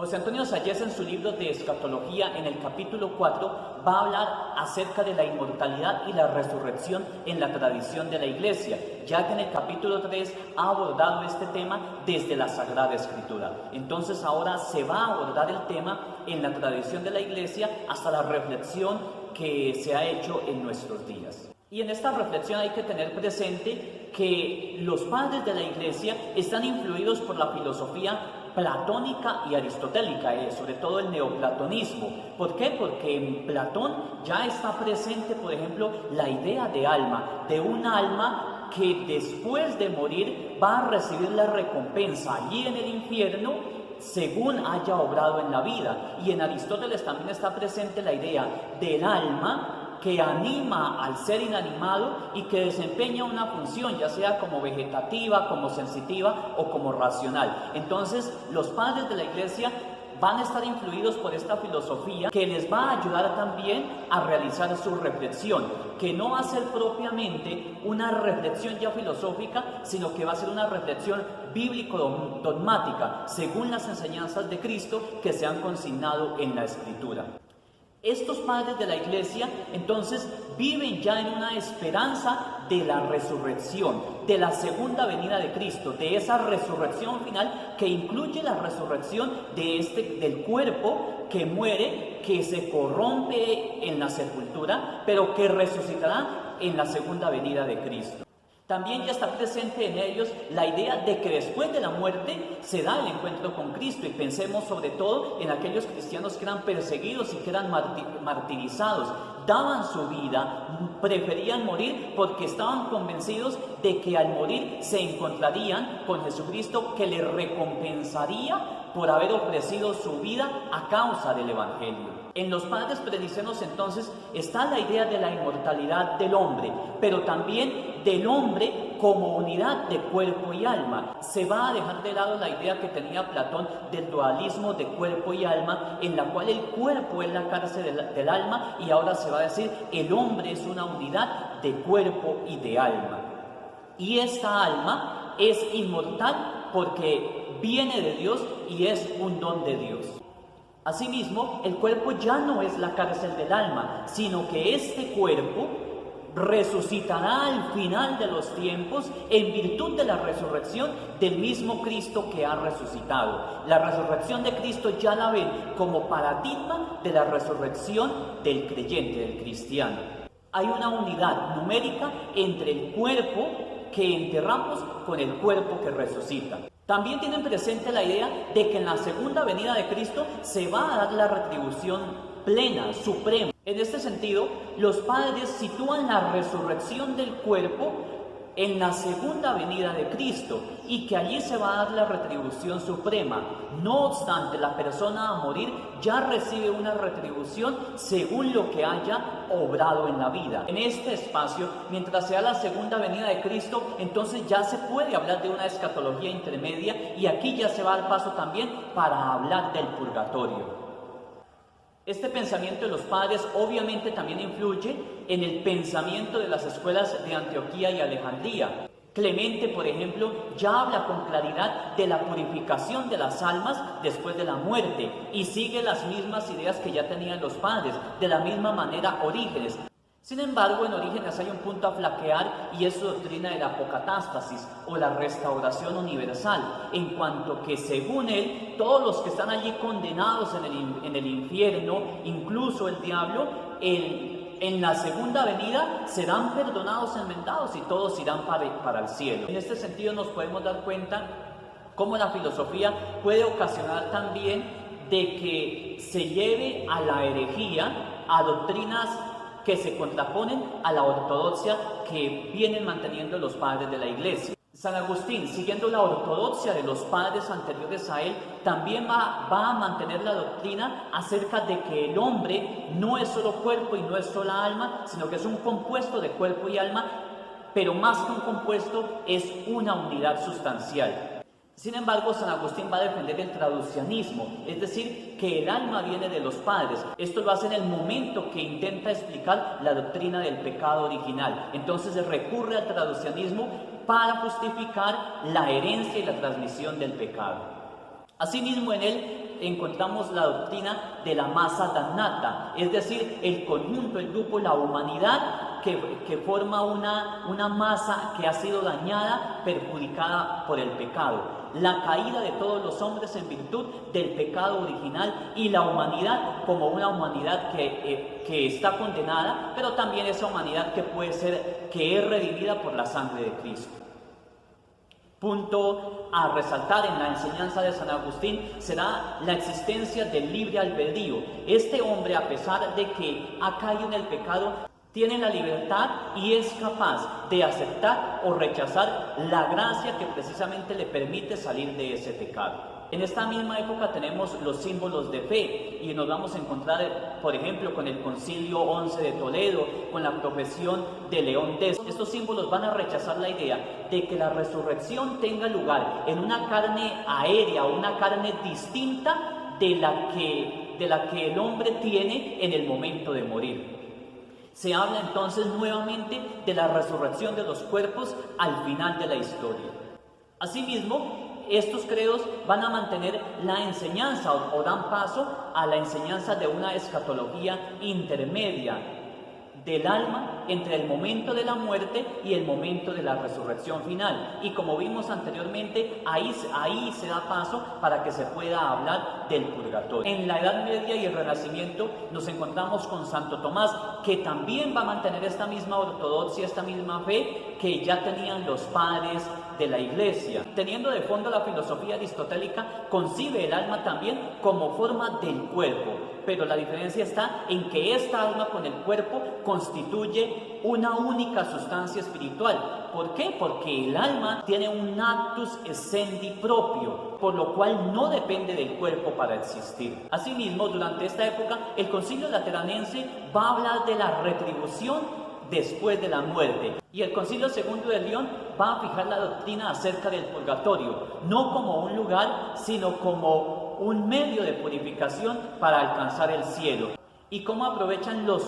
José Antonio Sayés, en su libro de Escatología, en el capítulo 4, va a hablar acerca de la inmortalidad y la resurrección en la tradición de la Iglesia, ya que en el capítulo 3 ha abordado este tema desde la Sagrada Escritura. Entonces ahora se va a abordar el tema en la tradición de la Iglesia hasta la reflexión que se ha hecho en nuestros días. Y en esta reflexión hay que tener presente que los padres de la Iglesia están influidos por la filosofía platónica y aristotélica, sobre todo el neoplatonismo. ¿Por qué? Porque en Platón ya está presente, por ejemplo, la idea de alma, de un alma que después de morir va a recibir la recompensa allí en el infierno según haya obrado en la vida. Y en Aristóteles también está presente la idea del alma que anima al ser inanimado y que desempeña una función, ya sea como vegetativa, como sensitiva o como racional. Entonces, los padres de la Iglesia van a estar influidos por esta filosofía que les va a ayudar también a realizar su reflexión, que no va a ser propiamente una reflexión ya filosófica, sino que va a ser una reflexión bíblico-dogmática, según las enseñanzas de Cristo que se han consignado en la Escritura. Estos padres de la Iglesia entonces viven ya en una esperanza de la resurrección, de la segunda venida de Cristo, de esa resurrección final que incluye la resurrección del cuerpo que muere, que se corrompe en la sepultura, pero que resucitará en la segunda venida de Cristo. También ya está presente en ellos la idea de que después de la muerte se da el encuentro con Cristo, y pensemos sobre todo en aquellos cristianos que eran perseguidos y que eran martirizados, daban su vida, preferían morir porque estaban convencidos de que al morir se encontrarían con Jesucristo, que les recompensaría por haber ofrecido su vida a causa del Evangelio. En los padres predicemos entonces está la idea de la inmortalidad del hombre, pero también del hombre como unidad de cuerpo y alma. Se va a dejar de lado la idea que tenía Platón del dualismo de cuerpo y alma, en la cual el cuerpo es la cárcel del alma, y ahora se va a decir el hombre es una unidad de cuerpo y de alma. Y esta alma es inmortal porque viene de Dios y es un don de Dios. Asimismo, el cuerpo ya no es la cárcel del alma, sino que este cuerpo resucitará al final de los tiempos en virtud de la resurrección del mismo Cristo que ha resucitado. La resurrección de Cristo ya la ven como paradigma de la resurrección del creyente, del cristiano. Hay una unidad numérica entre el cuerpo que enterramos con el cuerpo que resucita. También tienen presente la idea de que en la segunda venida de Cristo se va a dar la retribución plena, suprema. En este sentido, los padres sitúan la resurrección del cuerpo en la segunda venida de Cristo, y que allí se va a dar la retribución suprema. No obstante, la persona a morir ya recibe una retribución según lo que haya obrado en la vida. En este espacio, mientras sea la segunda venida de Cristo, entonces ya se puede hablar de una escatología intermedia, y aquí ya se va al paso también para hablar del purgatorio. Este pensamiento de los padres obviamente también influye en el pensamiento de las escuelas de Antioquía y Alejandría. Clemente, por ejemplo, ya habla con claridad de la purificación de las almas después de la muerte, y sigue las mismas ideas que ya tenían los padres, de la misma manera Orígenes. Sin embargo, en Orígenes hay un punto a flaquear, y es su doctrina de la apocatástasis o la restauración universal, en cuanto que según él, todos los que están allí condenados en el infierno, incluso el diablo, en la segunda venida serán perdonados, enmendados, y todos irán para el cielo. En este sentido nos podemos dar cuenta cómo la filosofía puede ocasionar también de que se lleve a la herejía, a doctrinas que se contraponen a la ortodoxia que vienen manteniendo los padres de la Iglesia. San Agustín, siguiendo la ortodoxia de los padres anteriores a él, también va a mantener la doctrina acerca de que el hombre no es solo cuerpo y no es sola alma, sino que es un compuesto de cuerpo y alma, pero más que un compuesto es una unidad sustancial. Sin embargo, San Agustín va a defender el traducianismo, es decir, que el alma viene de los padres. Esto lo hace en el momento que intenta explicar la doctrina del pecado original. Entonces se recurre al traducianismo para justificar la herencia y la transmisión del pecado. Asimismo, en él encontramos la doctrina de la masa dannata, es decir, el conjunto, el grupo, la humanidad que forma una masa que ha sido dañada, perjudicada por el pecado. La caída de todos los hombres en virtud del pecado original y la humanidad como una humanidad que está condenada, pero también esa humanidad que es redimida por la sangre de Cristo. Punto a resaltar en la enseñanza de San Agustín será la existencia del libre albedrío. Este hombre, a pesar de que ha caído en el pecado, tiene la libertad y es capaz de aceptar o rechazar la gracia que precisamente le permite salir de ese pecado. En esta misma época tenemos los símbolos de fe y nos vamos a encontrar, por ejemplo, con el Concilio 11 de Toledo, con la profesión de León X. Estos símbolos van a rechazar la idea de que la resurrección tenga lugar en una carne aérea o una carne distinta de la que el hombre tiene en el momento de morir. Se habla entonces nuevamente de la resurrección de los cuerpos al final de la historia. Asimismo, estos credos van a mantener la enseñanza o dan paso a la enseñanza de una escatología intermedia del alma entre el momento de la muerte y el momento de la resurrección final. Y como vimos anteriormente, ahí se da paso para que se pueda hablar del purgatorio. En la Edad Media y el Renacimiento nos encontramos con Santo Tomás, que también va a mantener esta misma ortodoxia, esta misma fe que ya tenían los padres de la Iglesia. Teniendo de fondo la filosofía aristotélica, concibe el alma también como forma del cuerpo, pero la diferencia está en que esta alma con el cuerpo constituye una única sustancia espiritual. ¿Por qué? Porque el alma tiene un actus essendi propio, por lo cual no depende del cuerpo para existir. Asimismo, durante esta época, el Concilio Lateranense va a hablar de la retribución después de la muerte. Y el Concilio II de León va a fijar la doctrina acerca del purgatorio, no como un lugar, sino como un medio de purificación para alcanzar el cielo. Y cómo aprovechan los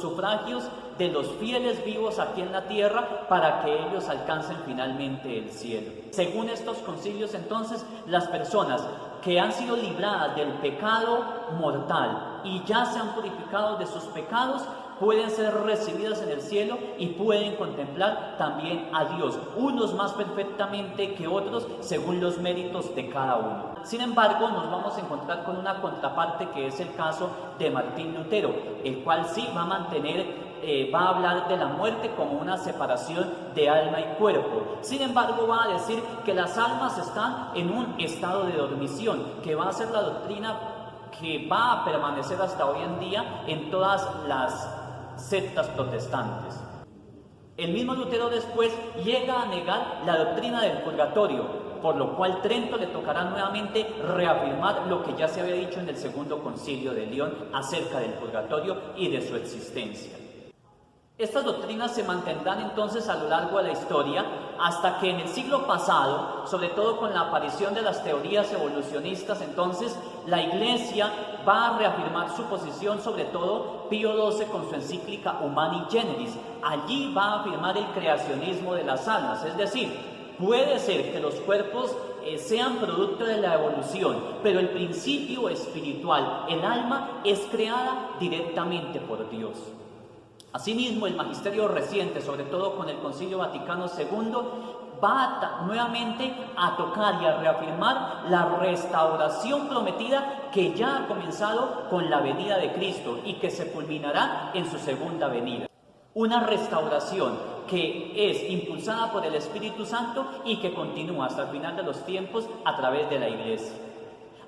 sufragios de los fieles vivos aquí en la tierra para que ellos alcancen finalmente el cielo. Según estos concilios, entonces, las personas que han sido libradas del pecado mortal y ya se han purificado de sus pecados, pueden ser recibidas en el cielo y pueden contemplar también a Dios, unos más perfectamente que otros según los méritos de cada uno. Sin embargo, nos vamos a encontrar con una contraparte que es el caso de Martín Lutero, el cual sí va a mantener va a hablar de la muerte como una separación de alma y cuerpo. Sin embargo, va a decir que las almas están en un estado de dormición, que va a ser la doctrina que va a permanecer hasta hoy en día en todas las sectas protestantes. El mismo Lutero después llega a negar la doctrina del purgatorio, por lo cual Trento le tocará nuevamente reafirmar lo que ya se había dicho en el Segundo Concilio de León acerca del purgatorio y de su existencia. Estas doctrinas se mantendrán entonces a lo largo de la historia hasta que en el siglo pasado, sobre todo con la aparición de las teorías evolucionistas, entonces la Iglesia va a reafirmar su posición, sobre todo Pío XII con su encíclica Humani Generis. Allí va a afirmar el creacionismo de las almas, es decir, puede ser que los cuerpos sean producto de la evolución, pero el principio espiritual, el alma, es creada directamente por Dios. Asimismo, el magisterio reciente, sobre todo con el Concilio Vaticano II, va nuevamente a tocar y a reafirmar la restauración prometida que ya ha comenzado con la venida de Cristo y que se culminará en su segunda venida. Una restauración que es impulsada por el Espíritu Santo y que continúa hasta el final de los tiempos a través de la Iglesia.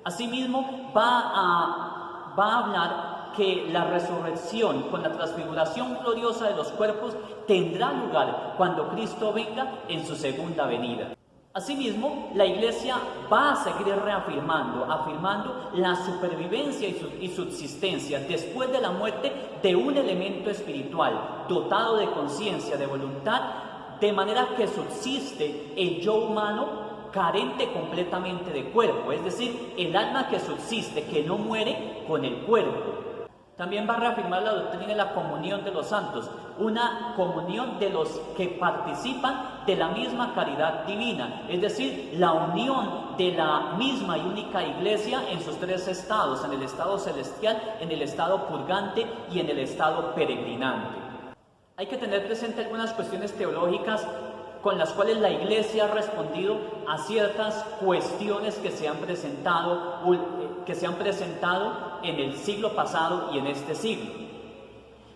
Asimismo, va a hablar que la resurrección con la transfiguración gloriosa de los cuerpos tendrá lugar cuando Cristo venga en su segunda venida. Asimismo, la Iglesia va a seguir afirmando la supervivencia y subsistencia después de la muerte de un elemento espiritual dotado de conciencia, de voluntad, de manera que subsiste el yo humano carente completamente de cuerpo, es decir, el alma que subsiste, que no muere con el cuerpo. También va a reafirmar la doctrina de la comunión de los santos, una comunión de los que participan de la misma caridad divina, es decir, la unión de la misma y única Iglesia en sus tres estados, en el estado celestial, en el estado purgante y en el estado peregrinante. Hay que tener presente algunas cuestiones teológicas con las cuales la Iglesia ha respondido a ciertas cuestiones que se han presentado en el siglo pasado y en este siglo.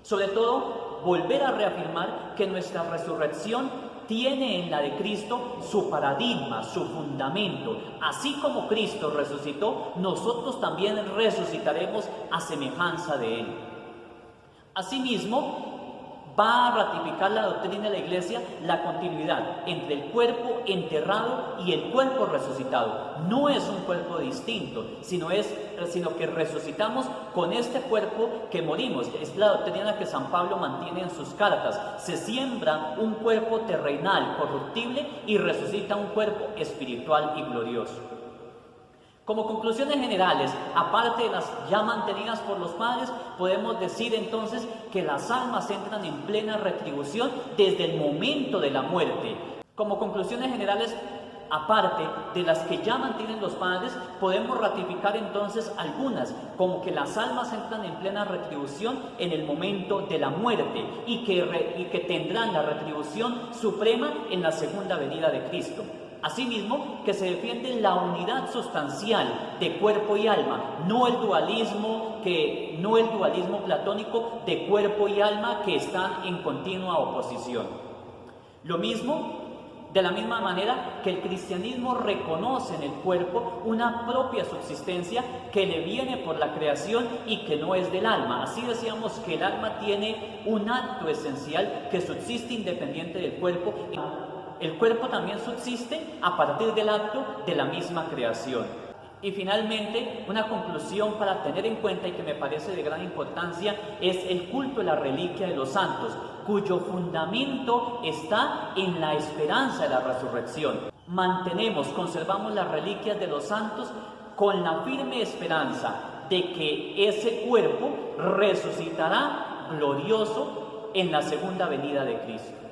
Sobre todo, volver a reafirmar que nuestra resurrección tiene en la de Cristo su paradigma, su fundamento. Así como Cristo resucitó, nosotros también resucitaremos a semejanza de Él. Asimismo, va a ratificar la doctrina de la Iglesia la continuidad entre el cuerpo enterrado y el cuerpo resucitado. No es un cuerpo distinto, sino que resucitamos con este cuerpo que morimos. Es la doctrina que San Pablo mantiene en sus cartas. Se siembra un cuerpo terrenal, corruptible, y resucita un cuerpo espiritual y glorioso. Como conclusiones generales, aparte de las ya mantenidas por los padres, podemos decir entonces que las almas entran en plena retribución desde el momento de la muerte. Como conclusiones generales, aparte de las que ya mantienen los padres, podemos ratificar entonces algunas, como que las almas entran en plena retribución en el momento de la muerte y que tendrán la retribución suprema en la segunda venida de Cristo. Asimismo, que se defiende la unidad sustancial de cuerpo y alma, no el dualismo platónico de cuerpo y alma que están en continua oposición. Lo mismo, de la misma manera que el cristianismo reconoce en el cuerpo una propia subsistencia que le viene por la creación y que no es del alma. Así decíamos que el alma tiene un acto esencial que subsiste independiente del cuerpo. El cuerpo también subsiste a partir del acto de la misma creación. Y finalmente, una conclusión para tener en cuenta y que me parece de gran importancia es el culto de la reliquia de los santos, cuyo fundamento está en la esperanza de la resurrección. Conservamos las reliquias de los santos con la firme esperanza de que ese cuerpo resucitará glorioso en la segunda venida de Cristo.